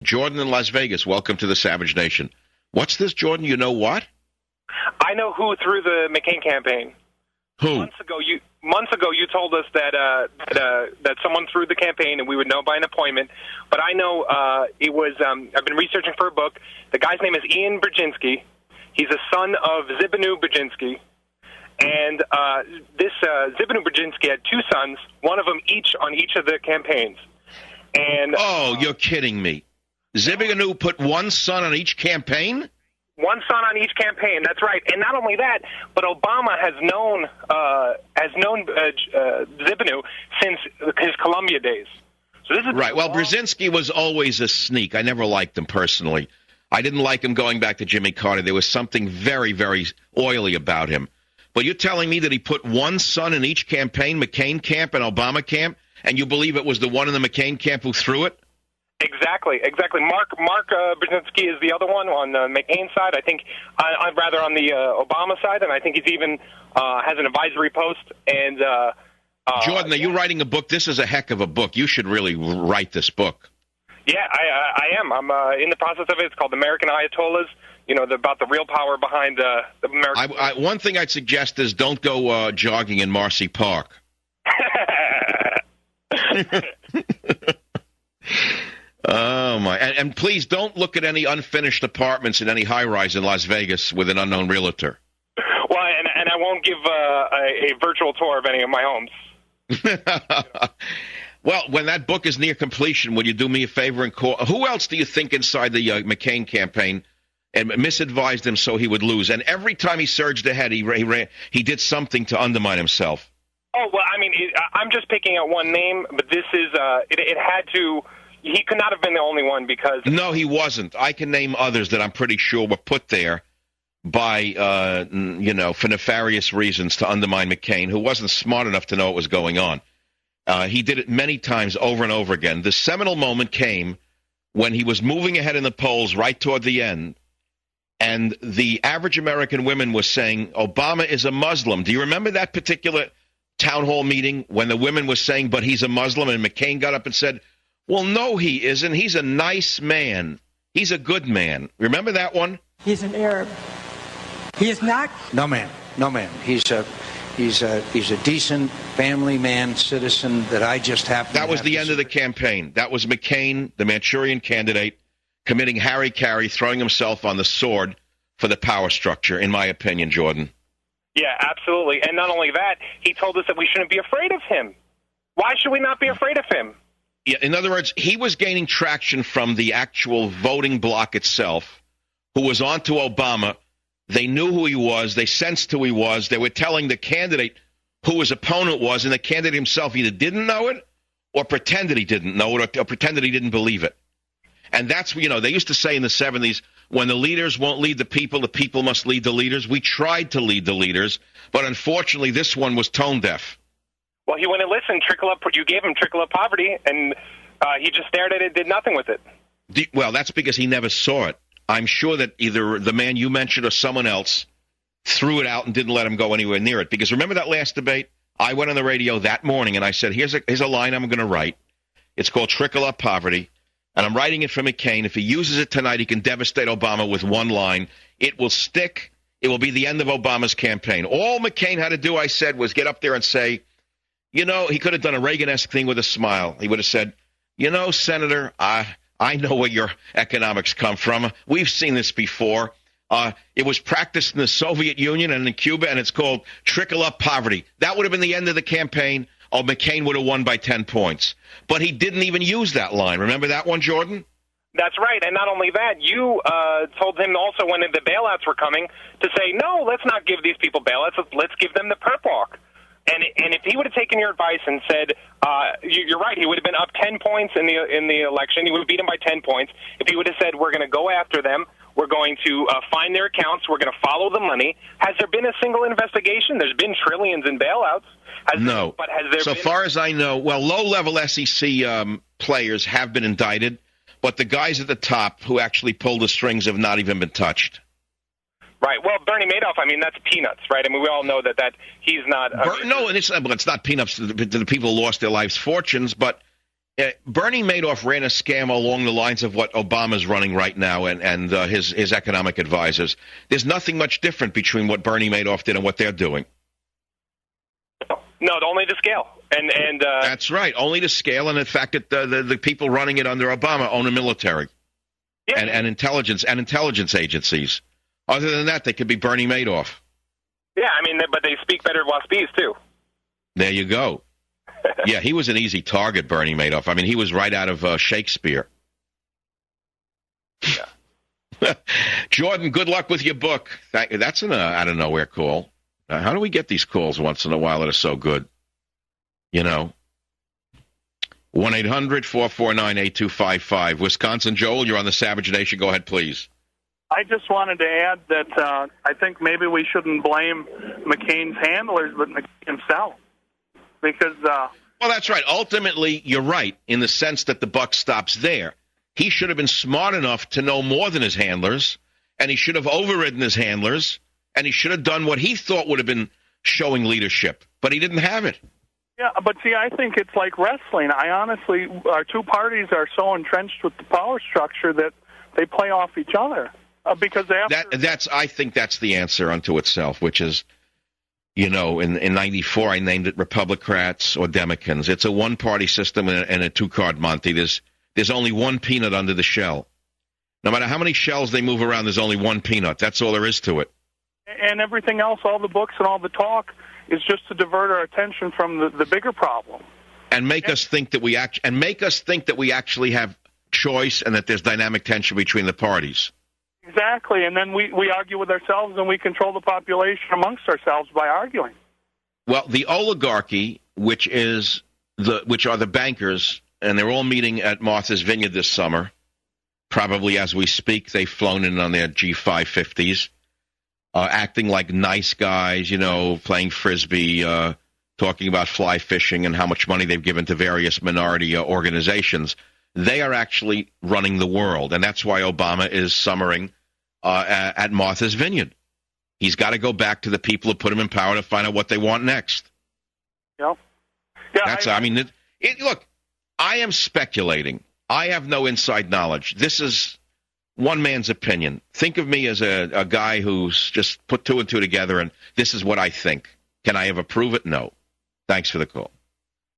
Jordan in Las Vegas, welcome to the Savage Nation. What's this, Jordan? You know what? I know who threw the McCain campaign. Who? Months ago, you told us that someone threw the campaign, and we would know by an appointment. But I know it was. I've been researching for a book. The guy's name is Ian Brzezinski. He's a son of Zbigniew Brzezinski, and this Zbigniew Brzezinski had two sons, one of them on each of the campaigns. And you're kidding me! Zbigniew put one son on each campaign? One son on each campaign. That's right. And not only that, but Obama has known Zbigniew since his Columbia days. So this is right. Well, Brzezinski was always a sneak. I never liked him personally. I didn't like him going back to Jimmy Carter. There was something very, very oily about him. But you're telling me that he put one son in each campaign, McCain camp and Obama camp, and you believe it was the one in the McCain camp who threw it? Exactly. Mark Brzezinski is the other one on the McCain side. I think I'm rather on the Obama side, and I think he's even has an advisory post. And Jordan, are you writing a book? This is a heck of a book. You should really write this book. Yeah, I am. I'm in the process of it. It's called American Ayatollahs. You know, about the real power behind the American. One thing I'd suggest is don't go jogging in Marcy Park. Oh, my. And please don't look at any unfinished apartments in any high-rise in Las Vegas with an unknown realtor. Well, and I won't give a virtual tour of any of my homes. Well, when that book is near completion, will you do me a favor and call? Who else do you think inside the McCain campaign and misadvised him so he would lose? And every time he surged ahead, he did something to undermine himself. Oh, well, I mean, I'm just picking out one name, but this is, it had to... He could not have been the only one because... No, he wasn't. I can name others that I'm pretty sure were put there by, for nefarious reasons to undermine McCain, who wasn't smart enough to know what was going on. He did it many times over and over again. The seminal moment came when he was moving ahead in the polls right toward the end, and the average American woman was saying, Obama is a Muslim. Do you remember that particular town hall meeting when the women were saying, but he's a Muslim, and McCain got up and said, well, no, he isn't. He's a nice man. He's a good man. Remember that one? He's an Arab. He is not. No, ma'am. No, ma'am. He's a decent family man, citizen that I just happen to That was the end of the campaign. That was McCain, the Manchurian candidate, committing hara-kiri, throwing himself on the sword for the power structure, in my opinion, Jordan. Yeah, absolutely. And not only that, he told us that we shouldn't be afraid of him. Why should we not be afraid of him? Yeah, in other words, he was gaining traction from the actual voting bloc itself, who was on to Obama. They knew who he was. They sensed who he was. They were telling the candidate who his opponent was, and the candidate himself either didn't know it or pretended he didn't know it or pretended he didn't believe it. And that's, they used to say in the 70s, when the leaders won't lead the people must lead the leaders. We tried to lead the leaders, but unfortunately this one was tone deaf. Well, he wouldn't listen. You gave him trickle-up poverty, and he just stared at it, did nothing with it. Well, that's because he never saw it. I'm sure that either the man you mentioned or someone else threw it out and didn't let him go anywhere near it. Because remember that last debate? I went on the radio that morning, and I said, here's a line I'm going to write. It's called Trickle-Up Poverty, and I'm writing it for McCain. If he uses it tonight, he can devastate Obama with one line. It will stick. It will be the end of Obama's campaign. All McCain had to do, I said, was get up there and say, he could have done a Reagan-esque thing with a smile. He would have said, Senator, I know where your economics come from. We've seen this before. It was practiced in the Soviet Union and in Cuba, and it's called trickle-up poverty. That would have been the end of the campaign. McCain would have won by 10 points. But he didn't even use that line. Remember that one, Jordan? That's right. And not only that, you told him also when the bailouts were coming to say, no, let's not give these people bailouts. Let's give them the perp walk. And if he would have taken your advice and said, you're right, he would have been up 10 points in the election. He would have beat him by 10 points. If he would have said, we're going to go after them, we're going to find their accounts, we're going to follow the money. Has there been a single investigation? There's been trillions in bailouts. No. But has there so been... far as I know, low-level SEC players have been indicted, but the guys at the top who actually pulled the strings have not even been touched. Right. Well, Bernie Madoff, that's peanuts, right? We all know that he's not... No, and it's not peanuts to the people who lost their lives' fortunes, but Bernie Madoff ran a scam along the lines of what Obama's running right now and his economic advisors. There's nothing much different between what Bernie Madoff did and what they're doing. No, only to scale. And That's right, only to scale. And in fact, the people running it under Obama own a military and intelligence agencies. Other than that, they could be Bernie Madoff. Yeah, I mean, but they speak better waspies, too. There you go. Yeah, he was an easy target, Bernie Madoff. I mean, he was right out of Shakespeare. Yeah. Jordan, good luck with your book. That's an out-of-nowhere call. How do we get these calls once in a while that are so good? 1-800-449-8255. Wisconsin Joel, you're on the Savage Nation. Go ahead, please. I just wanted to add that I think maybe we shouldn't blame McCain's handlers, but McCain himself. Because well, that's right. Ultimately, you're right in the sense that the buck stops there. He should have been smart enough to know more than his handlers, and he should have overridden his handlers, and he should have done what he thought would have been showing leadership, but he didn't have it. Yeah, but see, I think it's like wrestling. Our two parties are so entrenched with the power structure that they play off each other. Because I think that's the answer unto itself, which is, in 94, I named it Republicrats or Democrats. It's a one-party system and a two-card Monte. There's only one peanut under the shell. No matter how many shells they move around, there's only one peanut. That's all there is to it. And everything else, all the books and all the talk, is just to divert our attention from the bigger problem. And make us think that we actually have choice and that there's dynamic tension between the parties. Exactly, and then we argue with ourselves and we control the population amongst ourselves by arguing. Well, the oligarchy, which are the bankers, and they're all meeting at Martha's Vineyard this summer. Probably as we speak, they've flown in on their G550s, acting like nice guys, playing Frisbee, talking about fly fishing and how much money they've given to various minority organizations. They are actually running the world, and that's why Obama is summering at Martha's Vineyard. He's got to go back to the people who put him in power to find out what they want next. Yeah. Look, I am speculating. I have no inside knowledge. This is one man's opinion. Think of me as a guy who's just put two and two together, and this is what I think. Can I ever prove it? No. Thanks for the call.